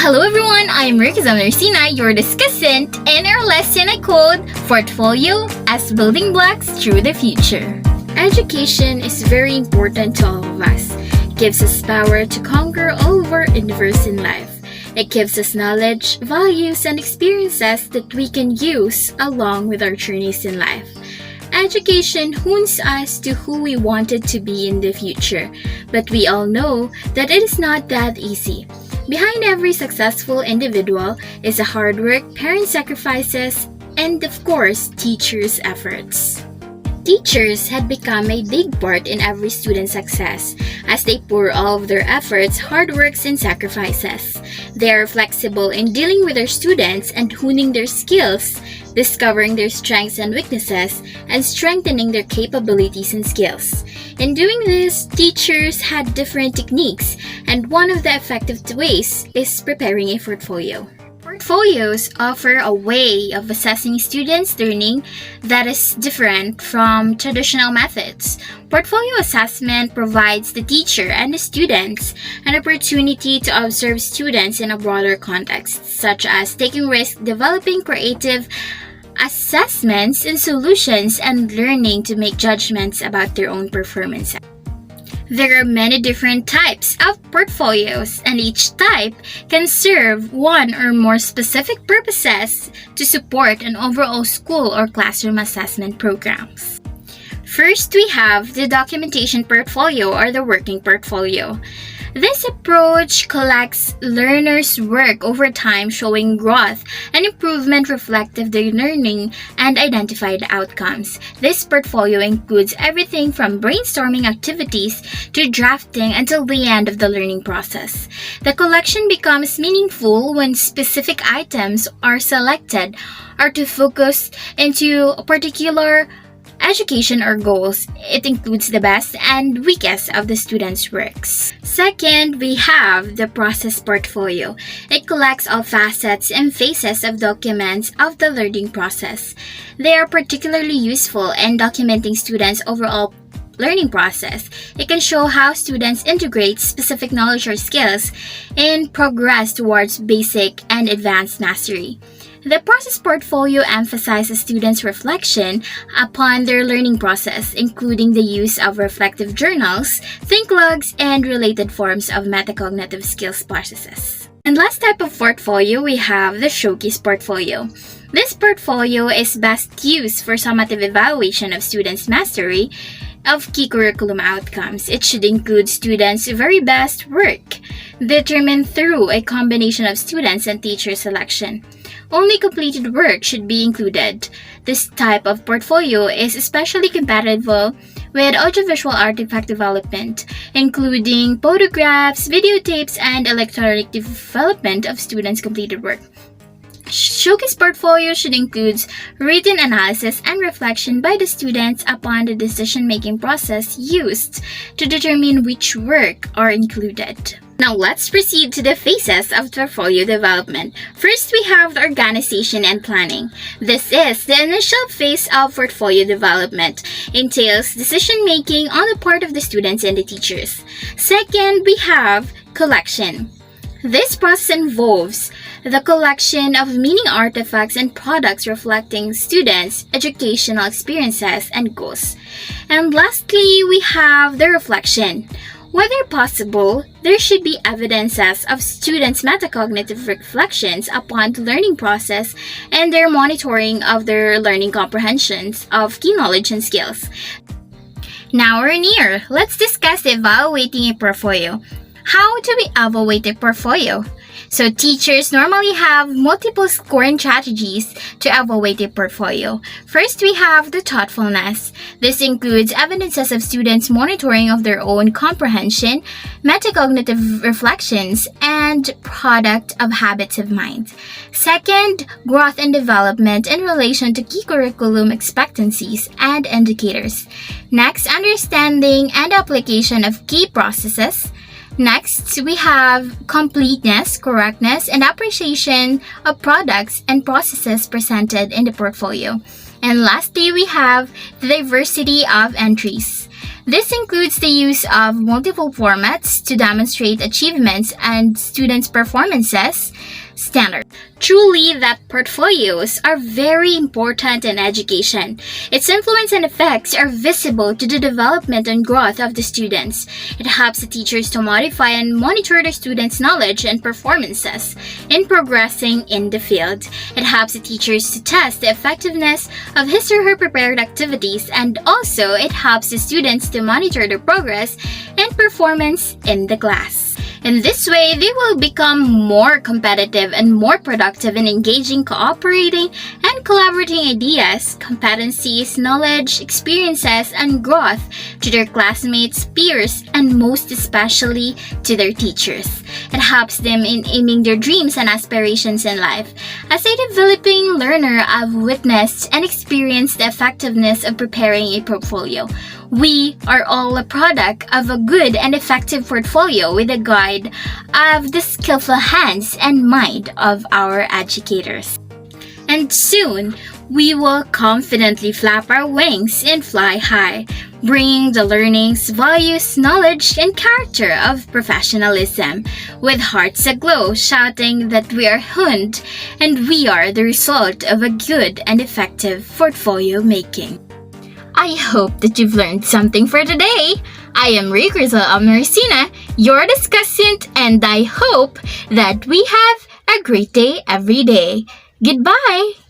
Hello everyone, I'm NERECINA, your discussant, and our lesson I called Portfolio as Building Blocks Through the Future. Education is very important to all of us. It gives us power to conquer all of our endeavors in life. It gives us knowledge, values, and experiences that we can use along with our journeys in life. Education hones us to who we wanted to be in the future, but we all know that it is not that easy. Behind every successful individual is a hard work, parent sacrifices, and of course, teachers' efforts. Teachers had become a big part in every student's success as they pour all of their efforts, hard works, and sacrifices. They are flexible in dealing with their students and honing their skills, discovering their strengths and weaknesses, and strengthening their capabilities and skills. In doing this, teachers had different techniques, and one of the effective ways is preparing a portfolio. Portfolios offer a way of assessing students' learning that is different from traditional methods. Portfolio assessment provides the teacher and the students an opportunity to observe students in a broader context, such as taking risks, developing creative assessments and solutions, and learning to make judgments about their own performance. There are many different types of portfolios, and each type can serve one or more specific purposes to support an overall school or classroom assessment programs. First, we have the documentation portfolio or the working portfolio. This approach collects learners' work over time, showing growth and improvement reflective of their learning and identified outcomes. This portfolio includes everything from brainstorming activities to drafting until the end of the learning process. The collection becomes meaningful when specific items are selected or to focus into a particular education or goals. It includes the best and weakest of the students' works. Second, we have the process portfolio. It collects all facets and phases of documents of the learning process. They are particularly useful in documenting students' overall learning process. It can show how students integrate specific knowledge or skills in progress towards basic and advanced mastery. The process portfolio emphasizes students' reflection upon their learning process, including the use of reflective journals, think logs, and related forms of metacognitive skills processes. And last type of portfolio, we have the showcase portfolio. This portfolio is best used for summative evaluation of students' mastery of key curriculum outcomes. It should include students' very best work, determined through a combination of students and teacher selection. Only completed work should be included. This type of portfolio is especially compatible with audiovisual artifact development, including photographs, videotapes, and electronic development of students' completed work. Showcase portfolio should include written analysis and reflection by the students upon the decision-making process used to determine which work are included. Now let's proceed to the phases of portfolio development. First, we have the organization and planning. This is the initial phase of portfolio development. Entails decision-making on the part of the students and the teachers. Second, we have collection. This process involves the collection of meaning artifacts and products reflecting students' educational experiences and goals. And lastly, we have the reflection. Whether possible, there should be evidences of students' metacognitive reflections upon the learning process and their monitoring of their learning comprehensions of key knowledge and skills. Now we're near. Let's discuss evaluating a portfolio. How do we evaluate a portfolio? So teachers normally have multiple scoring strategies to evaluate a portfolio. First, we have the thoughtfulness. This includes evidences of students' monitoring of their own comprehension, metacognitive reflections, and product of habits of mind. Second, growth and development in relation to key curriculum expectancies and indicators. Next, understanding and application of key processes. Next, we have completeness, correctness, and appreciation of products and processes presented in the portfolio. And lastly, we have the diversity of entries. This includes the use of multiple formats to demonstrate achievements and students' performances standard. Truly, that portfolios are very important in education. Its influence and effects are visible to the development and growth of the students. It helps the teachers to modify and monitor the students' knowledge and performances in progressing in the field. It helps the teachers to test the effectiveness of his or her prepared activities, and also it helps the students to monitor their progress and performance in the class. In this way, they will become more competitive and more productive in engaging, cooperating, and collaborating ideas, competencies, knowledge, experiences, and growth to their classmates, peers, and most especially to their teachers. It helps them in aiming their dreams and aspirations in life. As a developing learner, I've witnessed and experienced the effectiveness of preparing a portfolio. We are all a product of a good and effective portfolio with a guide of the skillful hands and mind of our educators. And soon, we will confidently flap our wings and fly high, bringing the learnings, values, knowledge, and character of professionalism, with hearts aglow, shouting that we are honed and we are the result of a good and effective portfolio making. I hope that you've learned something for today. I am Rickrizel of NERECINA, your discussant, and I hope that we have a great day every day. Goodbye!